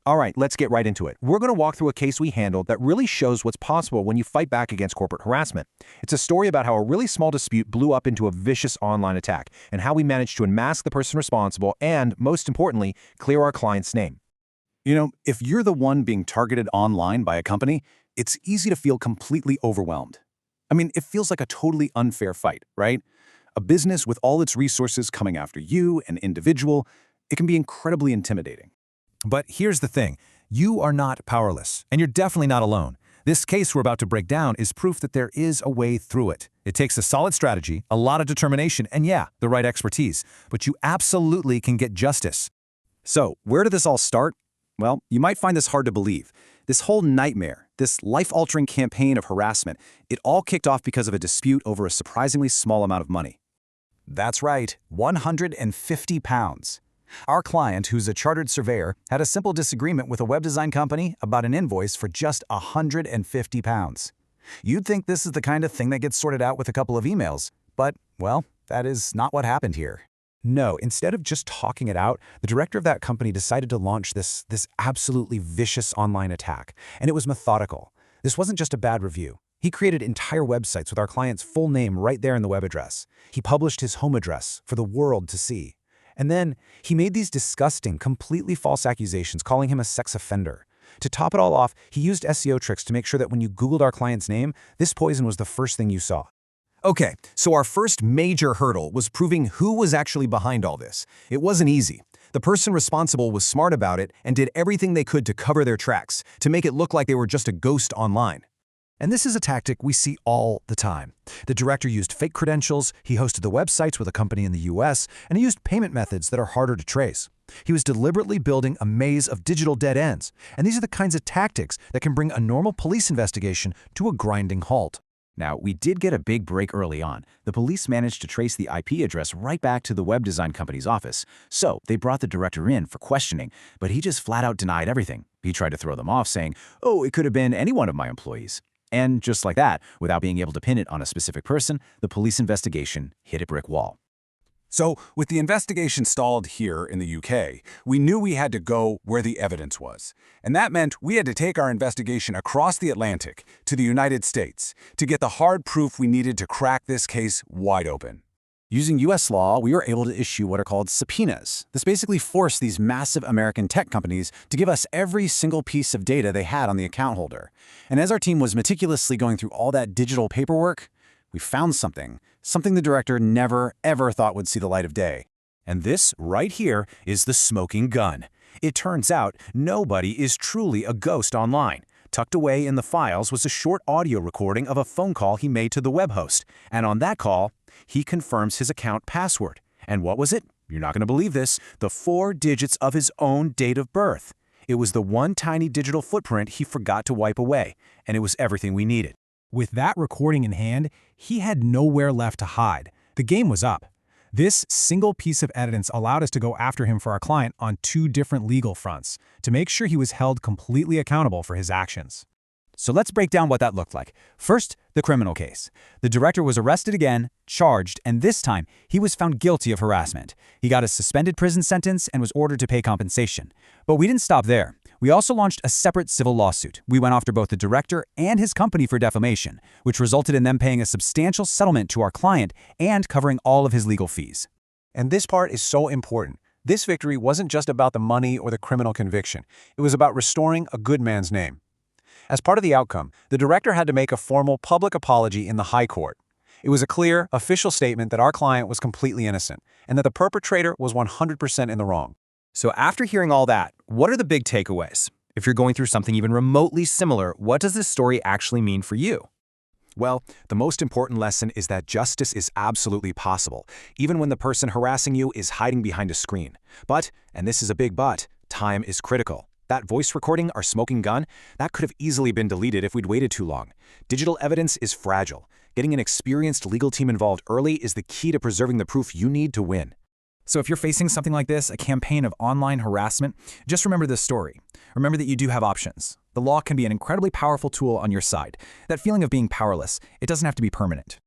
All right, let's get right into it. We're going to walk through a case we handled that really shows what's possible when you fight back against corporate harassment. It's a story about how a really small dispute blew up into a vicious online attack, and how we managed to unmask the person responsible and, most importantly, clear our client's name. If you're the one being targeted online by a company, it's easy to feel completely overwhelmed. It feels like a totally unfair fight, right? A business with all its resources coming after you, an individual, it can be incredibly intimidating. But here's the thing. You are not powerless, and you're definitely not alone. This case we're about to break down is proof that there is a way through it. It takes a solid strategy, a lot of determination, and yeah, the right expertise. But you absolutely can get justice. So, where did this all start? Well, you might find this hard to believe. This whole nightmare, this life-altering campaign of harassment, it all kicked off because of a dispute over a surprisingly small amount of money. That's right, 150 pounds. Our client, who's a chartered surveyor, had a simple disagreement with a web design company about an invoice for just 150 pounds. You'd think this is the kind of thing that gets sorted out with a couple of emails, but, well, that is not what happened here. No, instead of just talking it out, the director of that company decided to launch this absolutely vicious online attack, and it was methodical. This wasn't just a bad review. He created entire websites with our client's full name right there in the web address. He published his home address for the world to see. And then he made these disgusting, completely false accusations calling him a sex offender. To top it all off, he used SEO tricks to make sure that when you Googled our client's name, this poison was the first thing you saw. Okay, so our first major hurdle was proving who was actually behind all this. It wasn't easy. The person responsible was smart about it and did everything they could to cover their tracks, to make it look like they were just a ghost online. And this is a tactic we see all the time. The director used fake credentials, he hosted the websites with a company in the US, and he used payment methods that are harder to trace. He was deliberately building a maze of digital dead ends, and these are the kinds of tactics that can bring a normal police investigation to a grinding halt. Now, we did get a big break early on. The police managed to trace the IP address right back to the web design company's office. So they brought the director in for questioning, but he just flat out denied everything. He tried to throw them off, saying, "Oh, it could have been any one of my employees." And just like that, without being able to pin it on a specific person, the police investigation hit a brick wall. So, with the investigation stalled here in the UK, we knew we had to go where the evidence was. And that meant we had to take our investigation across the Atlantic to the United States to get the hard proof we needed to crack this case wide open. Using US law, we were able to issue what are called subpoenas. This basically forced these massive American tech companies to give us every single piece of data they had on the account holder. And as our team was meticulously going through all that digital paperwork, we found something the director never, ever thought would see the light of day. And this, right here, is the smoking gun. It turns out nobody is truly a ghost online. Tucked away in the files was a short audio recording of a phone call he made to the web host. And on that call, he confirms his account password. And what was it? You're not going to believe this. The 4 digits of his own date of birth. It was the one tiny digital footprint he forgot to wipe away, and it was everything we needed. With that recording in hand, he had nowhere left to hide. The game was up. This single piece of evidence allowed us to go after him for our client on 2 different legal fronts to make sure he was held completely accountable for his actions. So let's break down what that looked like. First, the criminal case. The director was arrested again, charged, and this time, he was found guilty of harassment. He got a suspended prison sentence and was ordered to pay compensation. But we didn't stop there. We also launched a separate civil lawsuit. We went after both the director and his company for defamation, which resulted in them paying a substantial settlement to our client and covering all of his legal fees. And this part is so important. This victory wasn't just about the money or the criminal conviction. It was about restoring a good man's name. As part of the outcome, the director had to make a formal public apology in the High Court. It was a clear, official statement that our client was completely innocent and that the perpetrator was 100% in the wrong. So after hearing all that, what are the big takeaways? If you're going through something even remotely similar, what does this story actually mean for you? Well, the most important lesson is that justice is absolutely possible, even when the person harassing you is hiding behind a screen. But, and this is a big but, time is critical. That voice recording, our smoking gun, that could have easily been deleted if we'd waited too long. Digital evidence is fragile. Getting an experienced legal team involved early is the key to preserving the proof you need to win. So if you're facing something like this, a campaign of online harassment, just remember this story. Remember that you do have options. The law can be an incredibly powerful tool on your side. That feeling of being powerless, it doesn't have to be permanent.